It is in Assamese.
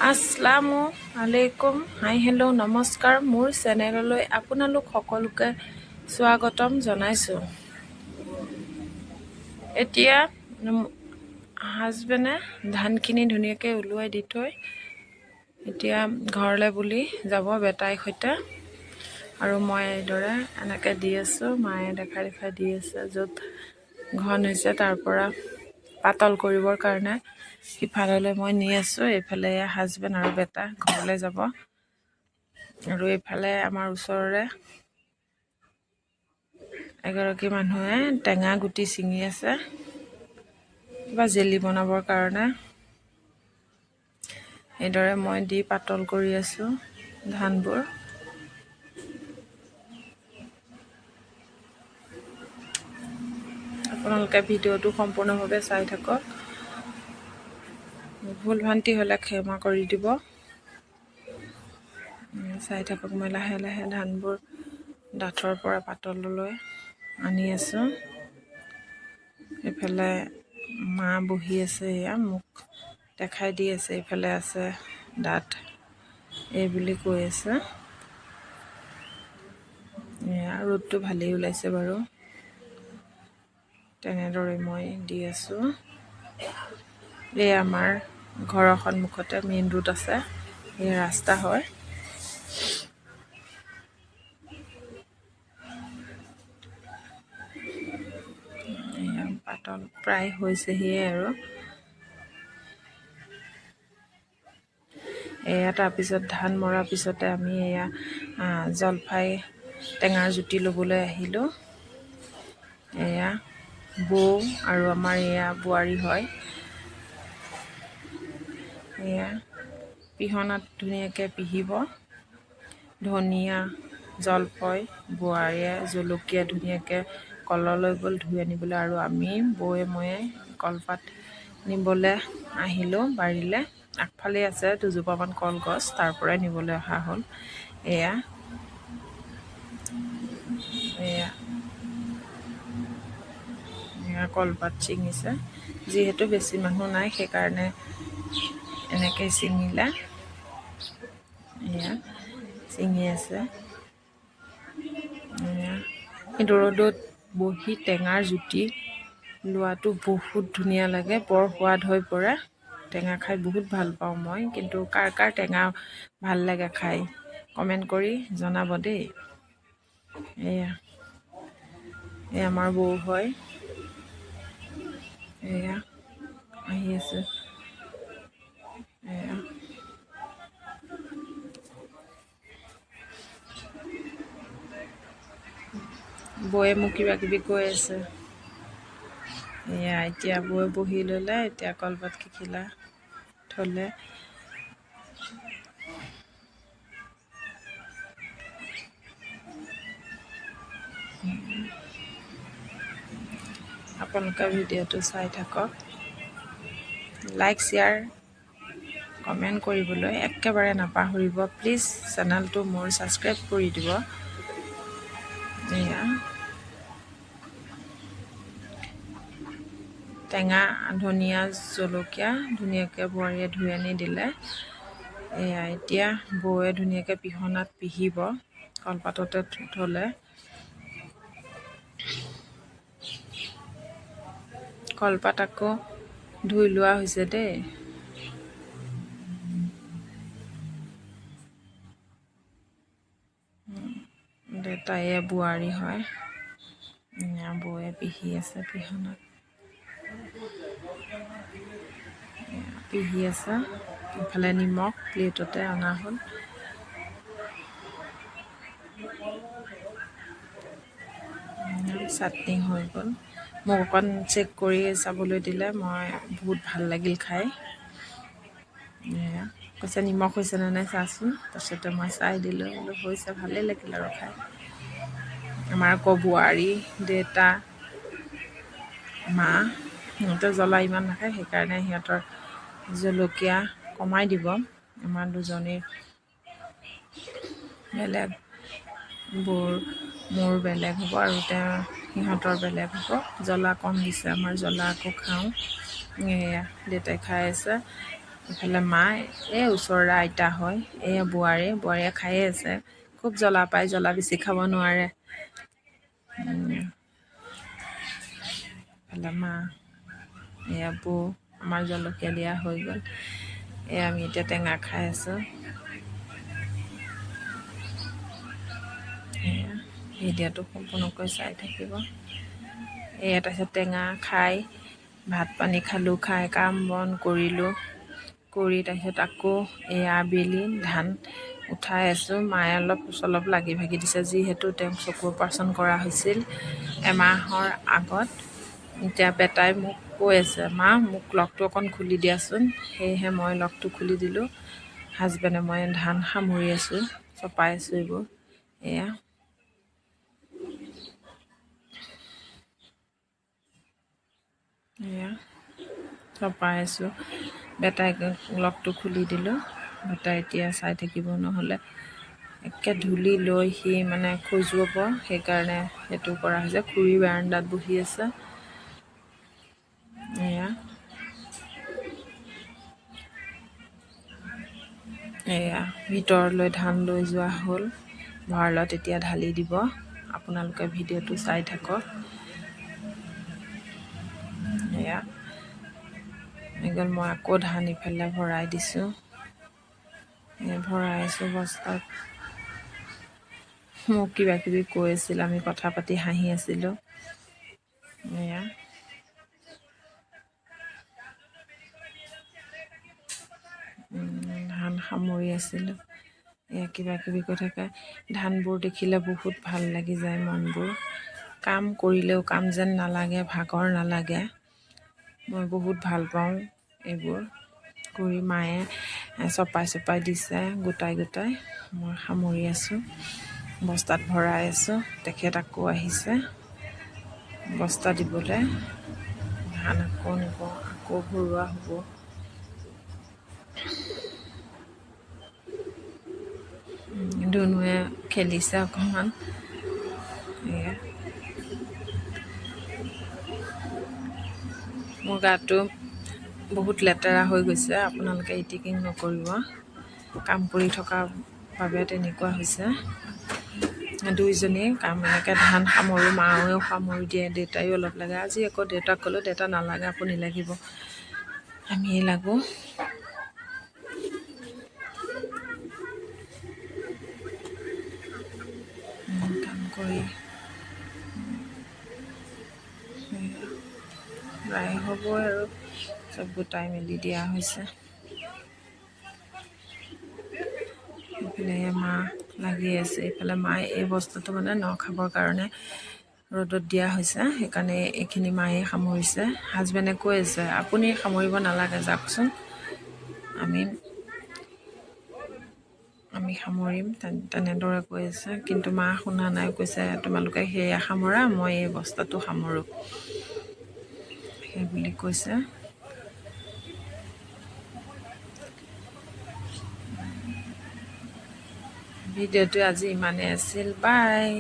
আসসালামু আলাইকুম, হাই হেল্ল' নমস্কাৰ। মোৰ চেনেললৈ আপোনালোক সকলোকে স্বাগতম জনাইছোঁ। এতিয়া হাজবেণ্ডে ধানখিনি ধুনীয়াকৈ ওলোৱাই দি থৈ এতিয়া ঘৰলৈ বুলি যাব বেটাইৰ সৈতে, আৰু মই এইদৰে এনেকৈ দি আছোঁ। মায়ে দেখাই দি আছে, য'ত ঘন হৈছে তাৰ পৰা পাতল কৰিবৰ কাৰণে সিফাললৈ মই নি আছোঁ। এইফালে হাজবেণ্ড আৰু বেটা ঘৰলৈ যাব, আৰু এইফালে আমাৰ ওচৰৰে এগৰাকী মানুহে টেঙা গুটি ছিঙি আছে কিবা জেলি বনাবৰ কাৰণে। এইদৰে মই দি পাতল কৰি আছোঁ ধানবোৰ। আপোনালোকে ভিডিঅ'টো সম্পূৰ্ণভাৱে চাই থাকক। ভুল ভ্ৰান্তি হ'লে ক্ষমা কৰি দিব। চাই থাকক। মই লাহে লাহে ধানবোৰ ডাঠৰ পৰা পাতললৈ আনি আছোঁ। এইফালে মা বহি আছে, এয়া মোক দেখাই দি আছে। এইফালে আছে ডাঠ, এই বুলি কৈ আছে। এয়া ৰ'দটো ভালেই ওলাইছে বাৰু। তেনেদৰে মই দি আছোঁ। এই আমাৰ ঘৰৰ সন্মুখতে মেইন ৰোড আছে, এই ৰাস্তা হয়। এয়া পাতল প্ৰায় হৈছেহিয়ে আৰু। এয়া তাৰপিছত ধান মৰাৰ পিছতে আমি এয়া জলফাই টেঙাৰ জুতি ল'বলৈ আহিলোঁ। এয়া বৌ আৰু আমাৰ এয়া বোৱাৰী হয়। এয়া পিহনাত ধুনীয়াকৈ পিহিব। ধনিয়া, জলফাই, বোৱাৰীয়ে জলকীয়া ধুনীয়াকৈ কললৈ গ'ল ধুই আনিবলৈ, আৰু আমি বৌয়ে ময়ে কলপাত নিবলৈ আহিলোঁ বাৰীলৈ। আগফালে আছে দুজোপামান কলগছ, তাৰ পৰাই নিবলৈ অহা হ'ল। এয়া কলপাত ছিঙিছে, যিহেতু বেছি মানুহ নাই সেইকাৰণে এনেকৈ ছিঙিলে। এয়া ছিঙি আছে। কিন্তু ৰ'দত বহি টেঙাৰ জুতি লোৱাটো বহুত ধুনীয়া লাগে, বৰ সোৱাদ হৈ পৰে। টেঙা খাই বহুত ভাল পাওঁ মই, কিন্তু কাৰ কাৰ টেঙা ভাল লাগে খাই কমেণ্ট কৰি জনাব দেই। এয়া আমাৰ বৌ হয়। এয়া আহি আছে। এয়া বৌয়ে মোক কিবা কিবি কৈ আছে। এয়া এতিয়া বৌয়ে বহি ল'লে, এতিয়া কলপাত কিখিলা থ'লে। আপোনালোকে ভিডিঅ'টো চাই থাকক। লাইক শ্বেয়াৰ কমেণ্ট কৰিবলৈ একেবাৰে নাপাহৰিব প্লিজ। চেনেলটো মোৰ ছাবস্ক্ৰাইব কৰি দিব। এয়া টেঙা, ধনিয়া, জলকীয়া ধুনীয়াকৈ বোৱাৰীয়ে ধুই আনি দিলে। এয়া এতিয়া বৌয়ে ধুনীয়াকৈ পিহনাত পিহিব, কলপাততে থ'লে। কলপাত আকৌ ধুই লোৱা হৈছে দেই। তাইয়ে বোৱাৰী হয়। বৌয়ে পিহি আছে পিহনাত, পিহি আছে। ইফালে নিমখ প্লেটতে অনা হ'ল। চাটনি হৈ গ'ল। মোক অকণ চেক কৰি চাবলৈ দিলে, মই বহুত ভাল লাগিল খাই। কৈছে নিমখ হৈছেনে নাই চাচোন। তাৰপিছতে মই চাই দিলোঁ, বোলো হৈছে, ভালেই লাগিল আৰু খাই। আমাৰ আকৌ বোৱাৰী, দেউতা, মা সিহঁতে জ্বলা ইমান নাখায়, সেইকাৰণে সিহঁতৰ জলকীয়া কমাই দিব। আমাৰ দুজনীৰ বেলেগ, মোৰ বেলেগ হ'ব, আৰু সিহঁতৰ বেলেগ হ'ব। জ্বলা কম দিছে, আমাৰ জ্বলা আকৌ খাওঁ। এয়া দেউতাই খাই আছে। ইফালে মা, এই ওচৰৰে আইতা হয়, এই বোৱাৰীয়ে খায়ে আছে। খুব জ্বলা পায়, জ্বলা বেছি খাব নোৱাৰে। ইফালে মা, এয়া বৌ, আমাৰ জলকীয়া দিয়া হৈ গ'ল। আমি এতিয়া টেঙা খাই আছোঁ। এয়া ভিডিঅ'টো সম্পূৰ্ণকৈ চাই থাকিব। এয়া তাৰপিছত টেঙা খাই ভাত পানী খালোঁ, খাই কাম বন কৰিলোঁ, কৰি তাৰপিছত আকৌ এয়া আবেলি ধান উঠাই আছোঁ। মায়ে অলপ লাগি ভাগি দিছে, যিহেতু তেওঁক চকু অপাৰেশ্যন কৰা হৈছিল এমাহৰ আগত। এতিয়া বেটাই মোক কৈ আছে, মা মোক লকটো অকণ খুলি দিয়াচোন। সেয়েহে মই লকটো খুলি দিলোঁ। হাজবেণ্ডে মই ধান সামৰি আছোঁ, চপাই আছোঁ এইবোৰ। এয়া চপাই আছোঁ। বেটাইক লকটো খুলি দিলোঁ। বেটাই এতিয়া চাই থাকিব, নহ'লে একে ধূলি লৈ সি মানে খজুৱাব, সেইকাৰণে সেইটো কৰা হৈছে। খুৰী বাৰান্দাত বহি আছে। এয়া ভিতৰলৈ ধান লৈ যোৱা হ'ল, ভঁৰালত এতিয়া ঢালি দিব। আপোনালোকে ভিডিঅ'টো চাই থাকক। এয়া হৈ গ'ল, মই আকৌ ধান ইফালে ভৰাই দিছোঁ। ভৰাই আছোঁ বস্তাত। মোক কিবা কিবি কৈ আছিল, আমি কথা পাতি হাঁহি আছিলোঁ। এয়া ধান সামৰি আছিলোঁ। এয়া কিবা কিবি কৈ থাকে। ধানবোৰ দেখিলে বহুত ভাল লাগি যায় মনবোৰ। কাম কৰিলেও কাম যেন নালাগে, ভাগৰ নালাগে। মই বহুত ভাল পাওঁ এইবোৰ কৰি। মায়ে চপাই দিছে গোটাই গোটাই। মই সামৰি আছোঁ, বস্তাত ভৰাই আছোঁ। তেখেত আকৌ আহিছে বস্তা দিবলৈ। ধান আকৌ নিব, আকৌ ভৰোৱা হ'ব। ধুনুৱে খেলিছে অকণমান। এয়া মোৰ গাটো বহুত লেতেৰা হৈ গৈছে, আপোনালোকে ইটিকিং নকৰিব। কাম কৰি থকাৰ বাবে তেনেকুৱা হৈছে। দুইজনীয়ে কাম এনেকৈ ধান সামৰোঁ, মায়েও সামৰি দিয়ে, দেউতায়ো অলপ লাগে। আজি আকৌ দেউতাক ক'লোঁ, দেউতা নালাগে, আপুনি লাগিব, আমিয়ে লাগোঁ। কাম কৰি প্ৰায় হ'বই আৰু, চব গোটাই মেলি দিয়া হৈছে। ইফালে মা লাগি আছে, ইফালে মায়ে এই বস্তুটো মানে খাবৰ কাৰণে ৰ'দত দিয়া হৈছে, সেইকাৰণে এইখিনি মায়ে সামৰিছে। হাজবেণ্ডে কৈ আছে, আপুনি সামৰিব নালাগে, যাওকচোন, আমি সামৰিম, তেনেদৰে কৈ আছে। কিন্তু মা শুনা নাই, কৈছে তোমালোকে সেয়া সামৰা, মই এই বস্তাটো সামৰোঁ, সেই বুলি কৈছে। ভিডিঅ'টো আজি ইমানেই আছিল, বাই।